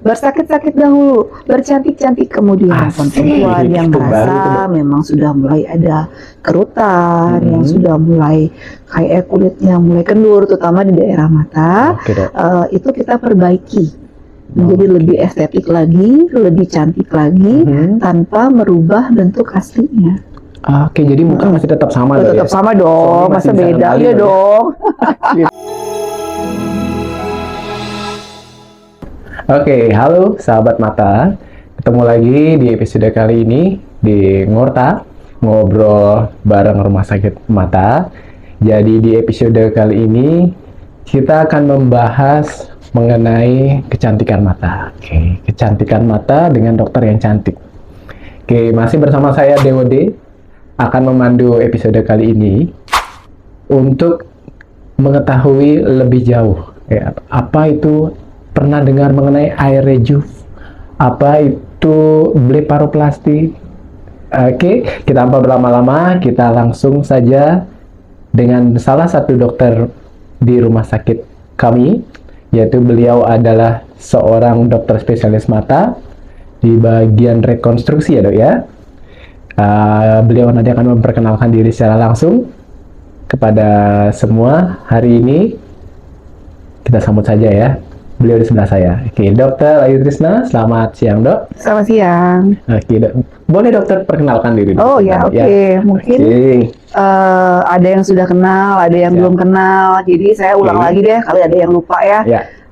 Bersakit-sakit dahulu, bercantik-cantik kemudian. Perempuan yang merasa memang sudah mulai ada kerutan, yang sudah mulai kayak kulitnya mulai kendur, terutama di daerah mata, itu kita perbaiki menjadi lebih estetik lagi, lebih cantik lagi, tanpa merubah bentuk aslinya. Oke, jadi muka masih tetap sama dong ya? Tetap sama dong, masa beda? Iya dong. Oke, halo sahabat mata. Ketemu lagi di episode kali ini di Ngorta, ngobrol bareng Rumah Sakit Mata. Jadi di episode kali ini kita akan membahas mengenai kecantikan mata. Oke, kecantikan mata dengan dokter yang cantik. Oke, masih bersama saya Dewode akan memandu episode kali ini untuk mengetahui lebih jauh apa itu. Pernah dengar mengenai air rejuve? Apa itu blefaroplasty? Oke, kita tanpa berlama-lama, kita langsung saja dengan salah satu dokter di rumah sakit kami, yaitu beliau adalah seorang dokter spesialis mata di bagian rekonstruksi ya dok ya. Beliau nanti akan memperkenalkan diri secara langsung kepada semua. Hari ini kita sambut saja ya. Beliau di sebelah saya. Oke, Dokter Ayu Trisna, selamat siang, Dok. Selamat siang. Oke, Dok. Boleh Dokter perkenalkan diri? Oh ya, oke. Mungkin ada yang sudah kenal, ada yang belum kenal. Jadi saya ulang lagi deh, kali ada yang lupa ya.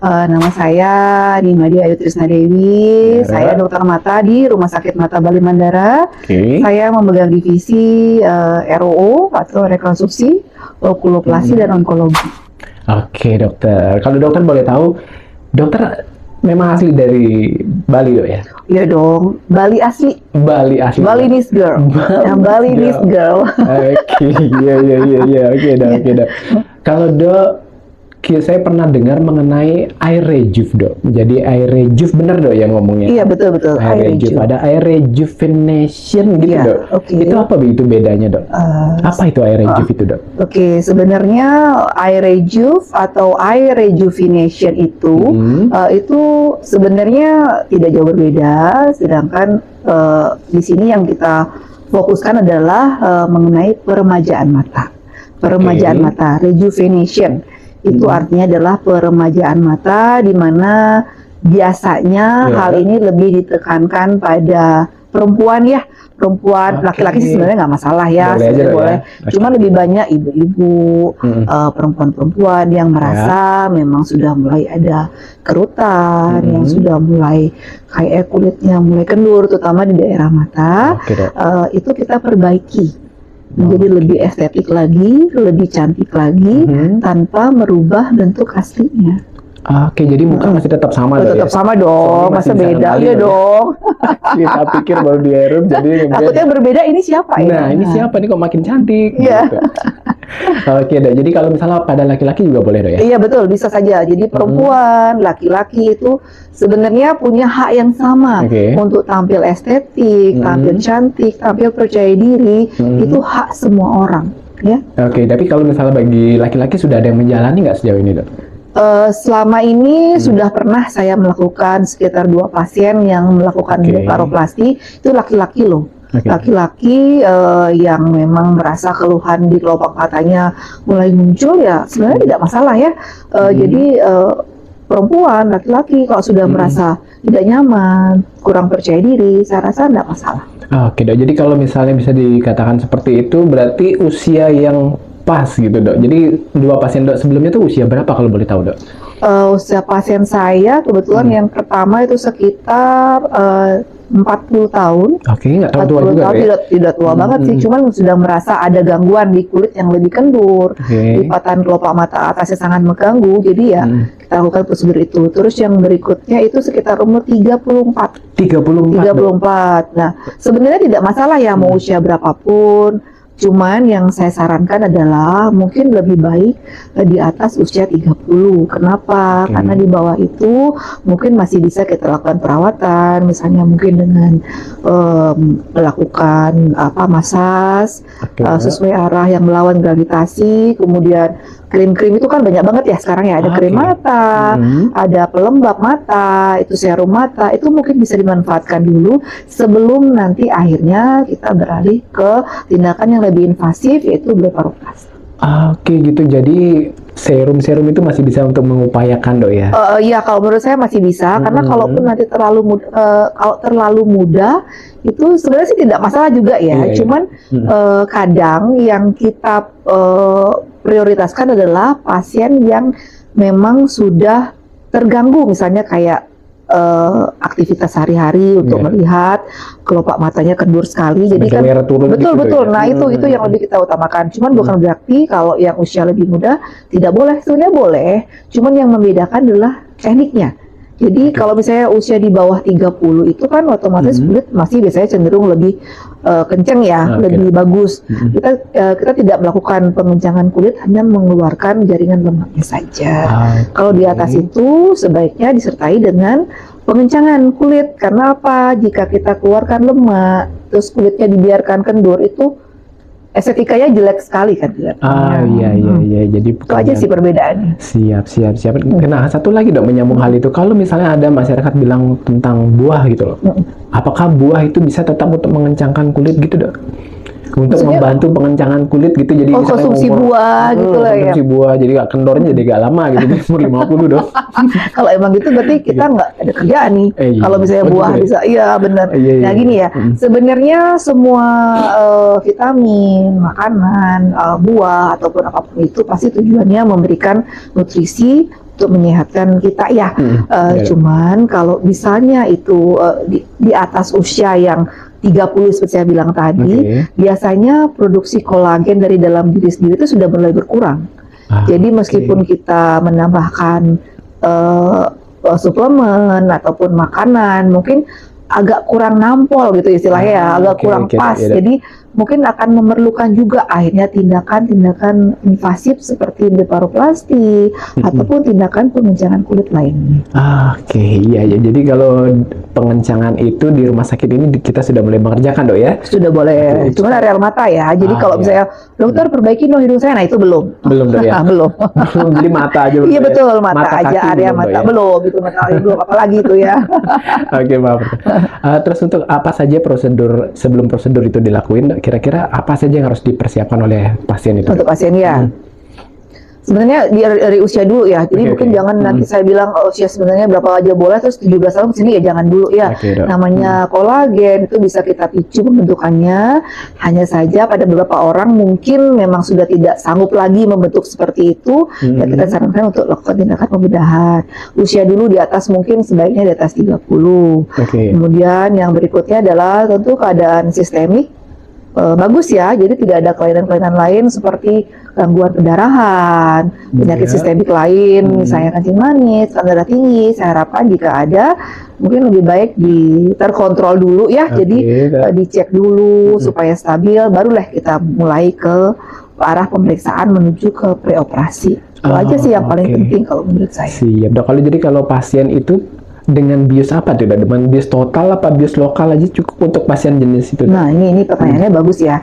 Nama saya Nimadi Ayu Trisna Dewi. Saya dokter mata di Rumah Sakit Mata Bali Mandara. Saya memegang divisi ROO atau rekonstruksi, okuloplasti dan onkologi. Oke, dokter. Kalau dokter boleh tahu, dokter memang asli dari Bali dok ya? Iya dong, Bali asli. Bali asli. Balinese girl. Balinese girl. Oke, iya. Oke dok. Kalau dok, saya pernah dengar mengenai air rejuve dok. Jadi air rejuve benar dok yang ngomongnya? Iya betul. Air rejuve. Ada air rejuvenation gitu dok. Itu apa itu bedanya dok? Apa itu air rejuve itu dok? Oke, sebenarnya air rejuve atau air rejuvenation itu sebenarnya tidak jauh berbeda. Sedangkan di sini yang kita fokuskan adalah mengenai peremajaan mata. Peremajaan mata, rejuvenation. Itu artinya adalah peremajaan mata, di mana biasanya hal ini lebih ditekankan pada perempuan ya. Perempuan, laki-laki sih sebenarnya nggak masalah ya, boleh. Cuma lebih banyak ibu-ibu, perempuan-perempuan yang merasa memang sudah mulai ada kerutan, yang sudah mulai kayak kulitnya mulai kendur, terutama di daerah mata. Itu kita perbaiki menjadi lebih estetik lagi, lebih cantik lagi, tanpa merubah bentuk aslinya. Oke, jadi muka masih tetap sama dong ya? Tetap sama dong, masa beda? Iya dong. Kita pikir baru di Eropa, jadi takutnya berbeda, ini siapa ya? Nah, ini siapa nih kok makin cantik? Iya. Gitu. Oke dok, jadi kalau misalnya pada laki-laki juga boleh dok ya? Iya betul, bisa saja. Jadi perempuan, laki-laki itu sebenarnya punya hak yang sama untuk tampil estetik, tampil cantik, tampil percaya diri. Itu hak semua orang, ya. Oke, tapi kalau misalnya bagi laki-laki sudah ada yang menjalani nggak sejauh ini dok? Selama ini sudah pernah saya melakukan sekitar 2 pasien yang melakukan blefaroplasty. Itu laki-laki loh. Laki-laki yang memang merasa keluhan di kelopak matanya mulai muncul ya sebenarnya tidak masalah ya. Jadi perempuan, laki-laki kalau sudah merasa tidak nyaman, kurang percaya diri, saya rasa tidak masalah. Oke dok, jadi kalau misalnya bisa dikatakan seperti itu berarti usia yang pas gitu dok. Jadi 2 pasien dok sebelumnya tuh usia berapa kalau boleh tahu dok? Usia pasien saya kebetulan yang pertama itu sekitar 40 tahun. Oke, nggak terlalu tua juga ya? Tidak tua banget sih, cuman sudah merasa ada gangguan di kulit yang lebih kendur, lipatan kelopak mata atasnya sangat mengganggu, jadi ya kita lakukan prosedur itu. Terus yang berikutnya itu sekitar umur 34. Nah, sebenarnya tidak masalah ya mau usia berapapun. Cuman yang saya sarankan adalah mungkin lebih baik di atas usia 30. Kenapa? Karena di bawah itu mungkin masih bisa kita lakukan perawatan, misalnya mungkin dengan melakukan masas sesuai arah yang melawan gravitasi, kemudian krim-krim itu kan banyak banget ya sekarang ya. Ada krim mata, ada pelembab mata, itu serum mata, itu mungkin bisa dimanfaatkan dulu sebelum nanti akhirnya kita beralih ke tindakan yang lebih invasif, yaitu blefaroplasty. Oke gitu, jadi serum-serum itu masih bisa untuk mengupayakan dok ya? Iya, kalau menurut saya masih bisa, karena kalaupun nanti kalau terlalu muda, itu sebenarnya sih tidak masalah juga ya. Cuman kadang yang kita prioritaskan adalah pasien yang memang sudah terganggu, misalnya kayak aktivitas sehari-hari untuk melihat kelopak matanya kendur sekali, jadi kan betul. Nah itu yang lebih kita utamakan. Cuman bukan berarti kalau yang usia lebih muda tidak boleh, sebenarnya boleh. Cuman yang membedakan adalah tekniknya. Jadi kalau misalnya usia di bawah 30 itu kan otomatis kulit masih biasanya cenderung lebih kenceng ya, lebih bagus. Kita tidak melakukan pengencangan kulit, hanya mengeluarkan jaringan lemaknya saja. Kalau di atas itu sebaiknya disertai dengan pengencangan kulit. Karena apa? Jika kita keluarkan lemak, terus kulitnya dibiarkan kendur, itu estetikanya jelek sekali kan kelihatannya. Iya. Jadi itu aja sih perbedaannya. Siap. Nah, satu lagi dok, menyambung hal itu. Kalau misalnya ada masyarakat bilang tentang buah gitu loh, apakah buah itu bisa tetap untuk mengencangkan kulit gitu dok? Untuk maksudnya, membantu pengencangan kulit gitu, jadi konsumsi buah gitu lah ya. Konsumsi buah, jadi kendornya jadi gak lama gitu, umur 50 dok. Kalau emang gitu berarti kita nggak ada kerjaan nih. Kalau misalnya buah bisa, iya benar. Nah gini ya, sebenarnya semua vitamin, makanan, buah ataupun apapun itu pasti tujuannya memberikan nutrisi untuk menyehatkan kita ya. Cuman kalau misalnya itu di atas usia yang 30 seperti saya bilang tadi, biasanya produksi kolagen dari dalam diri sendiri itu sudah mulai berkurang. Jadi meskipun kita menambahkan suplemen ataupun makanan, mungkin agak kurang nampol gitu istilahnya ya, agak kurang pas. Jadi mungkin akan memerlukan juga akhirnya tindakan-tindakan invasif seperti blefaroplasty ataupun tindakan pengencangan kulit lainnya. Iya. Jadi kalau pengencangan itu di rumah sakit ini kita sudah mulai mengerjakan dok ya? Sudah boleh. Cuman area mata ya. Jadi kalau misalnya dokter perbaiki dong hidung saya, nah itu belum. Belum dok ya? Belum. Jadi mata aja. Iya betul, mata aja, area mata belum. Itu mata belum, apalagi itu ya. Oke, maaf. Terus untuk apa saja prosedur sebelum prosedur itu dilakuin, kira-kira apa saja yang harus dipersiapkan oleh pasien itu? Untuk pasien ya. Sebenarnya dari usia dulu ya. Jadi mungkin jangan nanti saya bilang usia sebenarnya berapa aja boleh, terus 17 tahun sini ya jangan dulu ya. Namanya kolagen itu bisa kita picu pembentukannya. Hanya saja pada beberapa orang mungkin memang sudah tidak sanggup lagi membentuk seperti itu. Ya kita sarankan untuk lakukan tindakan pembedahan. Usia dulu di atas mungkin sebaiknya di atas 30. Kemudian yang berikutnya adalah tentu keadaan sistemik. Bagus ya, jadi tidak ada kelainan-kelainan lain seperti gangguan pendarahan, penyakit sistemik lain, misalnya kencing manis, darah tinggi. Saya harapkan jika ada, mungkin lebih baik terkontrol dulu ya, jadi dicek dulu supaya stabil, barulah kita mulai ke arah pemeriksaan menuju ke preoperasi. Itu aja sih yang paling penting kalau menurut saya. Siap dok. Kalau pasien itu dengan bius apa tuh? Dengan bius total apa bius lokal aja cukup untuk pasien jenis itu? Nah ini pertanyaannya bagus ya.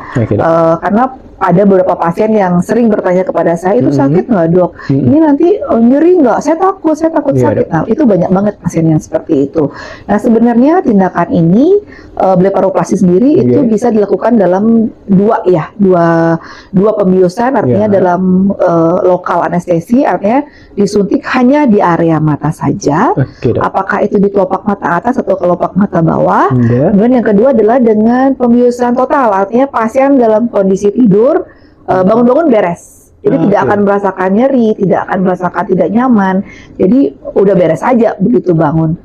Karena ada beberapa pasien yang sering bertanya kepada saya, itu sakit nggak dok? Ini nanti nyeri nggak? Saya takut sakit. Nah itu banyak banget pasien yang seperti itu. Nah sebenarnya tindakan ini blefaroplasty sendiri itu bisa dilakukan dalam dua pembiusan, artinya dalam lokal anestesi, artinya disuntik hanya di area mata saja. Apakah itu di kelopak mata atas atau kelopak mata bawah. Kemudian yang kedua adalah dengan pembiusan total, artinya pasien dalam kondisi tidur, bangun-bangun beres. Jadi tidak akan merasakan nyeri, tidak akan merasakan tidak nyaman. Jadi udah beres aja begitu bangun.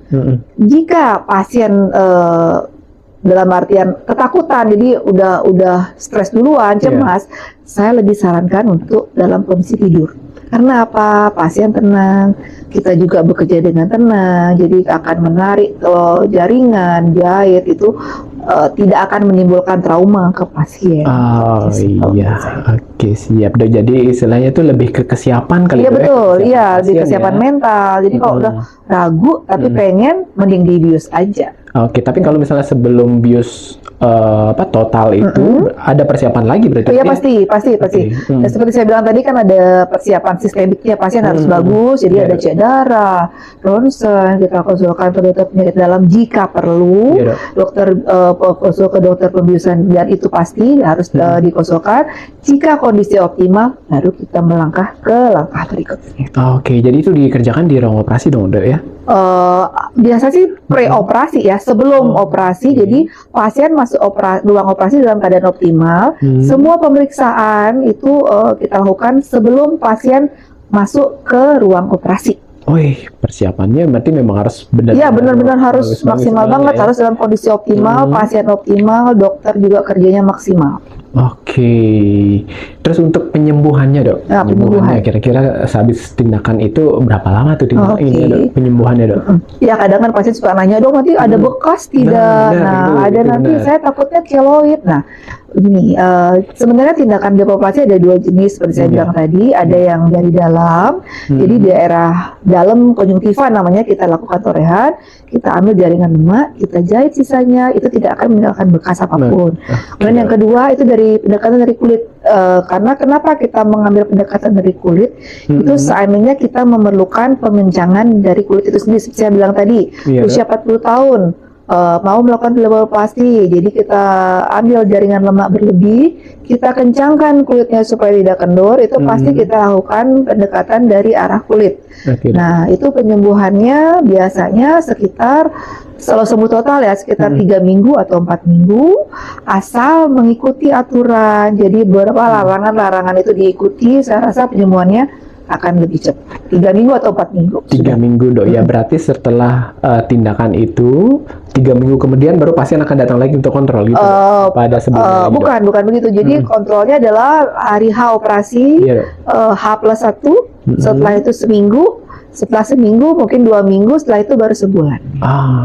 Jika pasien dalam artian ketakutan, jadi udah stres duluan, cemas, saya lebih sarankan untuk dalam kondisi tidur. Karena apa? Pasien tenang, kita juga bekerja dengan tenang, jadi akan menarik jaringan, jahit itu tidak akan menimbulkan trauma ke pasien. Oke, siap dok. Jadi istilahnya itu lebih ke kesiapan kali. Iya betul, lebih kesiapan mental. Jadi kalau udah ragu tapi pengen, mending dibius aja. Oke, tapi kalau misalnya sebelum bius total itu ada persiapan lagi berarti? Oh iya pasti. Dan seperti saya bilang tadi kan ada persiapan sistemiknya, pasien harus bagus, jadi ada cek darah, ronsen, kita konsulkan ke dokter penyakit dalam jika perlu, Iya, Dok. dokter konsul ke dokter pembiusan dan itu pasti harus dikonsulkan. Jika kondisi optimal, baru kita melangkah ke langkah berikutnya. Oke, jadi itu dikerjakan di ruang operasi dong, Dok ya? Biasa sih pre-operasi ya, sebelum operasi, jadi pasien masuk ruang operasi dalam keadaan optimal. Semua pemeriksaan itu kita lakukan sebelum pasien masuk ke ruang operasi. Wih, persiapannya berarti memang harus Iya, benar-benar harus bagus maksimal banget, ya. harus dalam kondisi optimal, pasien optimal, dokter juga kerjanya maksimal. Oke, terus untuk penyembuhannya dok, Ya, penyembuhan. kira-kira sehabis tindakan itu berapa lama tuh tindakan Oke. ini dok, penyembuhannya dok? Ya kadang kan pasien suka nanya, dok nanti ada bekas tidak? benar, Ada itu nanti benar. saya takutnya keloid. Nah, begini, sebenarnya tindakan depresi ada dua jenis seperti saya bilang tadi, ada yang dari dalam, jadi daerah dalam konjungtiva namanya kita lakukan torehan, kita ambil jaringan lemak, kita jahit sisanya, itu tidak akan meninggalkan bekas apapun. Kemudian yang kedua itu dari pendekatan dari kulit. Karena kenapa kita mengambil pendekatan dari kulit? Itu seandainya kita memerlukan pemencangan dari kulit itu sendiri. Seperti saya bilang tadi, Iya, usia 40 tahun mau melakukan plasti, jadi kita ambil jaringan lemak berlebih, kita kencangkan kulitnya supaya tidak kendor. Itu pasti kita lakukan pendekatan dari arah kulit. Oke, Dok. Nah, itu penyembuhannya biasanya sekitar, kalau sembuh total ya sekitar 3 minggu atau 4 minggu, asal mengikuti aturan. Jadi beberapa larangan-larangan itu diikuti, saya rasa penyembuhannya akan lebih cepat. 3 minggu atau 4 minggu. 3 minggu dok, ya berarti setelah tindakan itu 3 minggu kemudian baru pasien akan datang lagi untuk kontrol gitu dok? Pada sebelumnya lagi, Dok? Bukan begitu. Jadi kontrolnya adalah hari H operasi, Iya, Dok. H+1, setelah itu seminggu, setelah seminggu mungkin 2 minggu, setelah itu baru sebulan.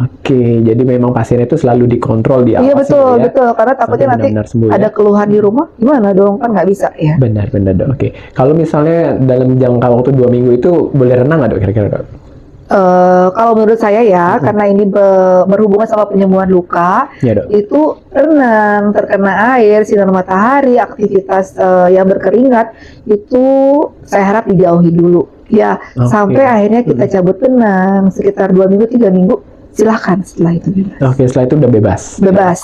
Oke, jadi memang pasien itu selalu dikontrol di Iya awal betul, karena takutnya nanti benar-benar sembuh, ada ya? keluhan di rumah, gimana dong, kan nggak bisa ya. Benar dok. Oke, kalau misalnya dalam jangka waktu 2 minggu itu boleh renang nggak dok kira-kira dok? Kalau menurut saya ya, karena ini berhubungan sama penyembuhan luka, Ya dok. itu renang, terkena air, sinar matahari, aktivitas yang berkeringat, itu saya harap dijauhi dulu. Ya, Oke. sampai akhirnya kita cabut benang, sekitar 2 minggu, 3 minggu, silahkan setelah itu bebas. Oke, setelah itu udah bebas. Bebas.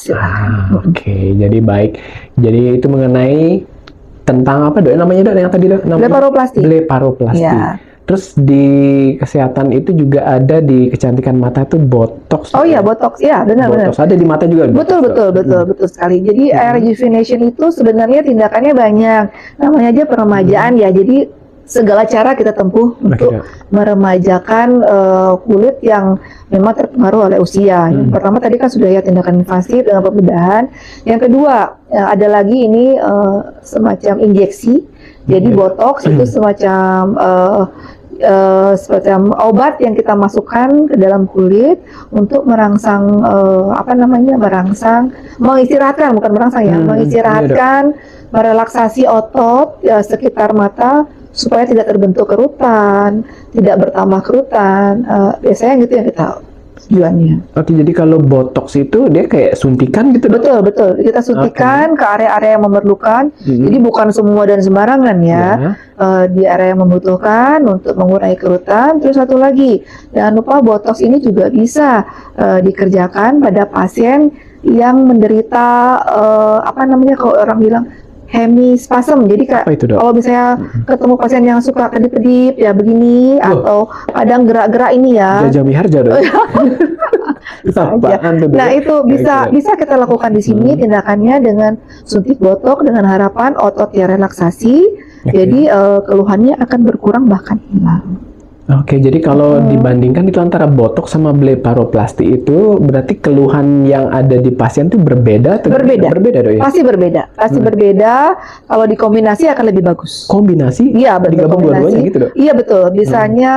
Oke, jadi baik. Jadi itu mengenai tentang apa dok? Namanya dok yang tadi dok? Namanya? Bleparoplasti. Bleparoplasti. Ya. Terus di kesehatan itu juga ada di kecantikan mata itu botox. Oh iya, botox. Ya, benar-benar. Botox ada di mata juga. Betul botox, Dok? betul sekali. Jadi air rejuvenation itu sebenarnya tindakannya banyak. Namanya aja peremajaan ya. Jadi segala cara kita tempuh untuk Dok. meremajakan kulit yang memang terpengaruh oleh usia. Yang pertama tadi kan sudah ya tindakan invasif dengan pembedahan. Yang kedua ada lagi ini semacam injeksi. Jadi botox itu semacam obat yang kita masukkan ke dalam kulit untuk merangsang mengistirahatkan, bukan merangsang ya, mengistirahatkan, merelaksasi otot sekitar mata supaya tidak terbentuk kerutan, tidak bertambah kerutan. Biasanya gitu yang kita tujuannya. Oke, jadi kalau botox itu dia kayak suntikan gitu dok? Betul. Kita suntikan ke area-area yang memerlukan. Jadi bukan semua dan sembarangan ya. Di area yang membutuhkan untuk mengurangi kerutan. Terus satu lagi, jangan lupa botox ini juga bisa dikerjakan pada pasien yang menderita kalau orang bilang hemispasm. Jadi Apa itu, Dok? kalau misalnya ketemu pasien yang suka kedip-kedip ya begini, atau kadang gerak-gerak ini ya. Jaja Miharja dok? Bisa aja. Apaan tuh, Dok? Nah itu bisa kita lakukan di sini tindakannya dengan suntik botok dengan harapan otot ya relaksasi. Jadi keluhannya akan berkurang bahkan hilang. Oke, jadi kalau dibandingkan itu antara botox sama bleparoplasti itu berarti keluhan yang ada di pasien itu berbeda atau Berbeda. Berbeda dok ya? Pasti berbeda. Kalau dikombinasi akan lebih bagus. Kombinasi? Iya betul, Digabung kombinasi. dua-duanya gitu dok? Iya betul. Biasanya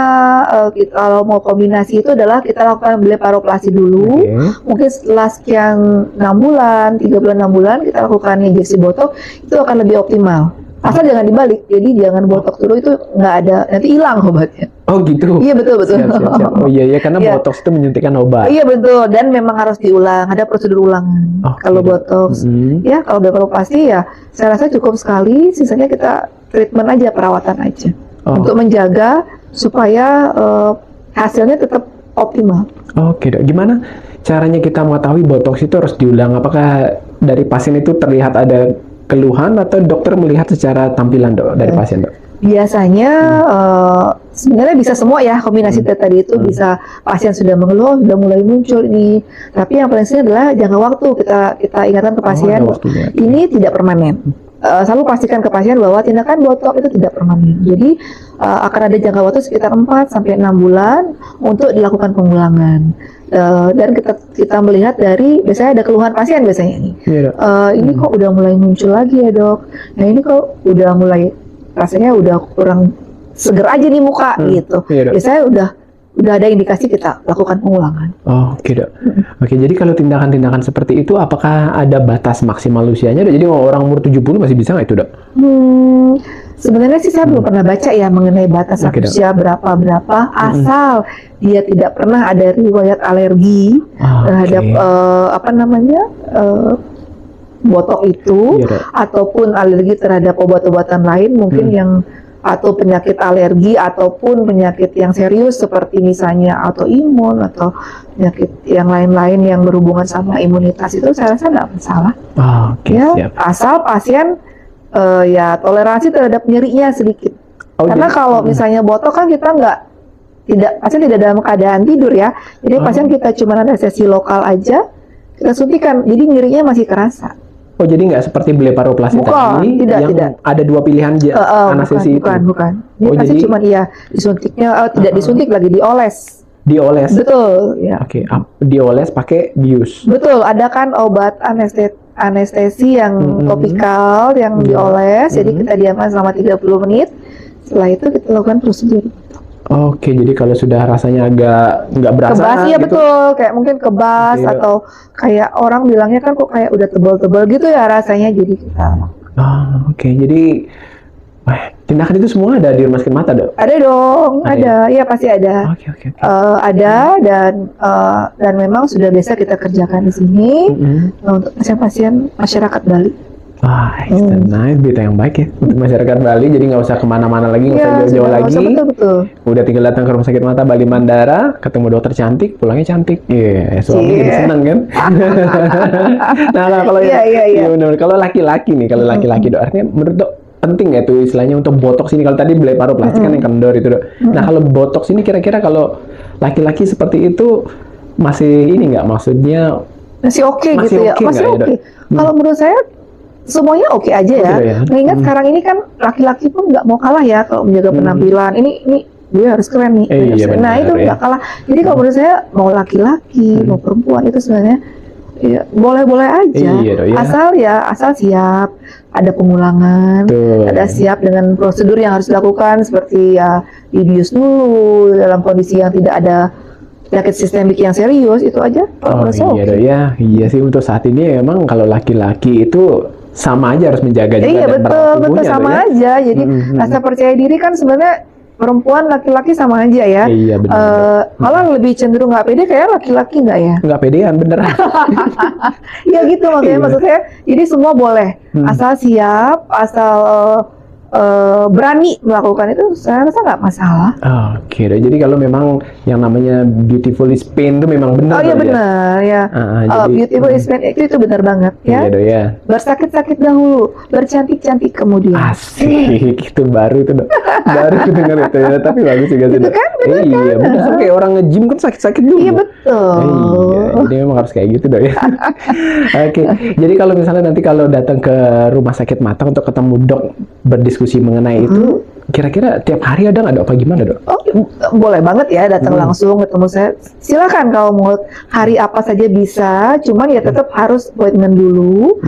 kalau mau kombinasi itu adalah kita lakukan bleparoplasti dulu. Oke. Mungkin setelah sekian 6 bulan, 3 bulan, 6 bulan kita lakukan injeksi botok, itu akan lebih optimal. Asal jangan dibalik. Jadi jangan botok dulu, itu nggak ada, nanti hilang obatnya. Oh gitu. Iya betul betul. Siap. Oh iya karena Iya. botox itu menyuntikkan obat. Iya betul, dan memang harus diulang, ada prosedur ulangan. Oke, Kalau Dok. botox, ya kalau blefaroplasty ya saya rasa cukup sekali, sisanya kita treatment aja, perawatan aja, untuk menjaga supaya hasilnya tetap optimal. Oke Dok, gimana caranya kita mengetahui botox itu harus diulang? Apakah dari pasien itu terlihat ada keluhan atau dokter melihat secara tampilan Dok dari pasien Dok? Biasanya sebenarnya bisa semua ya, kombinasi tadi itu bisa pasien sudah mengeluh, sudah mulai muncul ini. Tapi yang paling sering adalah jangka waktu, kita ingatkan ke pasien ini tidak permanen. Selalu pastikan ke pasien bahwa tindakan botox itu tidak permanen. Jadi akan ada jangka waktu sekitar 4 sampai 6 bulan untuk dilakukan pengulangan. Dan kita melihat dari biasanya ada keluhan pasien biasanya ini. Ini kok udah mulai muncul lagi ya dok. Nah ini kok udah mulai rasanya udah kurang seger aja nih muka gitu. Biasanya udah ada indikasi kita lakukan pengulangan. Oke dok. Oke, jadi kalau tindakan-tindakan seperti itu apakah ada batas maksimal usianya dok? Jadi orang umur 70 masih bisa nggak itu dok? Sebenarnya sih saya belum pernah baca ya mengenai batas usia berapa asal dia tidak pernah ada riwayat alergi terhadap botok itu ataupun alergi terhadap obat-obatan lain mungkin yang atau penyakit alergi ataupun penyakit yang serius seperti misalnya autoimun atau penyakit yang lain-lain yang berhubungan sama imunitas itu saya rasa nggak masalah. Asal pasien ya toleransi terhadap nyerinya sedikit. Karena kalau misalnya botok kan kita pasien tidak dalam keadaan tidur ya. Jadi pasien kita cuma anestesi lokal aja kita suntikan, jadi nyerinya masih kerasa. Oh jadi nggak seperti blefaroplasty tadi yang ada dua pilihan anestesi itu? Bukan. Ini pasti cuma disuntiknya, tidak disuntik lagi, dioles. Dioles? Betul, ya. Oke, dioles pakai bius? Betul, ada kan obat anestesi yang topikal yang dioles, jadi kita diamkan selama 30 menit, setelah itu kita lakukan prosedur. Oke, jadi kalau sudah rasanya agak nggak berasa kebas, iya gitu. Betul, kayak mungkin kebas atau kayak orang bilangnya kan kok kayak udah tebal-tebal gitu ya rasanya, jadi kita. Oke, jadi tindakan itu semua ada di rumah sakit mata dok? Ada dong, ada, ya pasti ada. Oke. Ada dan memang sudah biasa kita kerjakan di sini untuk pasien-pasien masyarakat Bali. Nice, berita yang baik ya untuk masyarakat Bali. Jadi nggak usah kemana-mana lagi, nggak usah jauh-jauh lagi. Betul. Udah tinggal datang ke rumah sakit mata Bali Mandara, ketemu dokter cantik, pulangnya cantik. Suami jadi senang kan? Nah kalau kalau laki-laki nih, kalau laki-laki dok, artinya menurut dok penting nggak tuh istilahnya untuk botox ini? Kalau tadi blefaroplasty kan yang kendor itu dok. Nah kalau botox ini kira-kira kalau laki-laki seperti itu masih ini nggak? Maksudnya masih oke gitu ya? Masih oke. Kalau menurut saya semuanya oke aja ya. Mengingat sekarang ini kan laki-laki pun nggak mau kalah ya kalau menjaga penampilan. Ini dia harus keren nih. Nah itu nggak kalah. Jadi kalau menurut saya mau laki-laki mau perempuan itu sebenarnya ya boleh-boleh aja. Asal siap. Ada pengulangan, ada siap dengan prosedur yang harus dilakukan seperti ya dibius dulu dalam kondisi yang tidak ada penyakit sistemik yang serius, itu aja. Iya sih untuk saat ini emang kalau laki-laki itu sama aja harus menjaga juga betul sama aja. Jadi rasa percaya diri kan sebenarnya perempuan laki-laki sama aja ya. Iya benar. Malah lebih cenderung nggak pede kayak laki-laki nggak ya? Nggak pedean beneran. Ya gitu makanya maksud saya. Jadi semua boleh asal siap, asal berani melakukan itu, saya rasa nggak masalah. Oke, jadi kalau memang yang namanya beautiful is pain itu memang benar. Benar ya. Beautiful is pain itu benar banget ya. Bersakit-sakit dahulu, bercantik-cantik kemudian. Asik, itu baru itu dok. Baru dengar itu ya, tapi bagus juga sih. Kan, iya, benar. Kayak orang nge-gym kan sakit-sakit dulu. Iya betul. Jadi memang harus kayak gitu dok ya. Oke, jadi kalau misalnya nanti kalau datang ke rumah sakit mata untuk ketemu dok berdiskusi mengenai itu, kira-kira tiap hari ada nggak dok? Apa gimana dok? Boleh banget ya datang langsung ketemu saya. Silakan kalau mau hari apa saja bisa, cuman ya tetap harus appointment dulu.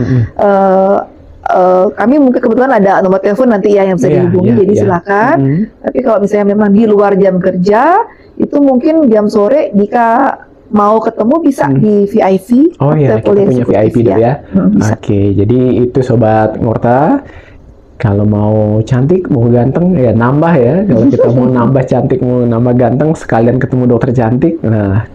Kami mungkin kebetulan ada nomor telepon nanti ya yang bisa dihubungi, jadi silakan. Tapi kalau misalnya memang di luar jam kerja, itu mungkin jam sore jika mau ketemu bisa di VIP. Kita punya VIP dok ya. Oke, jadi itu sobat Ngorta. Kalau mau cantik, mau ganteng, ya nambah ya. Kalau kita mau nambah cantik, mau nambah ganteng, sekalian ketemu dokter cantik. Nah,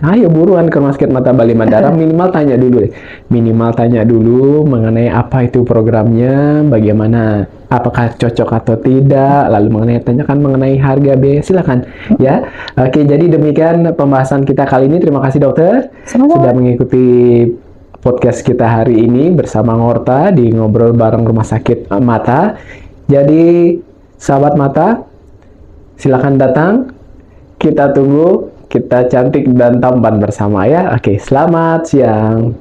ayo buruan ke Rumah Sakit Mata Bali Mandara. Minimal tanya dulu deh. Minimal tanya dulu mengenai apa itu programnya, bagaimana, apakah cocok atau tidak. Lalu tanyakan mengenai harga biaya. Silakan ya. Oke, jadi demikian pembahasan kita kali ini. Terima kasih dokter sudah mengikuti podcast kita hari ini bersama Ngorta di Ngobrol Bareng Rumah Sakit Mata. Jadi, sahabat mata, silakan datang. Kita tunggu, kita cantik dan tampan bersama ya. Oke, selamat siang.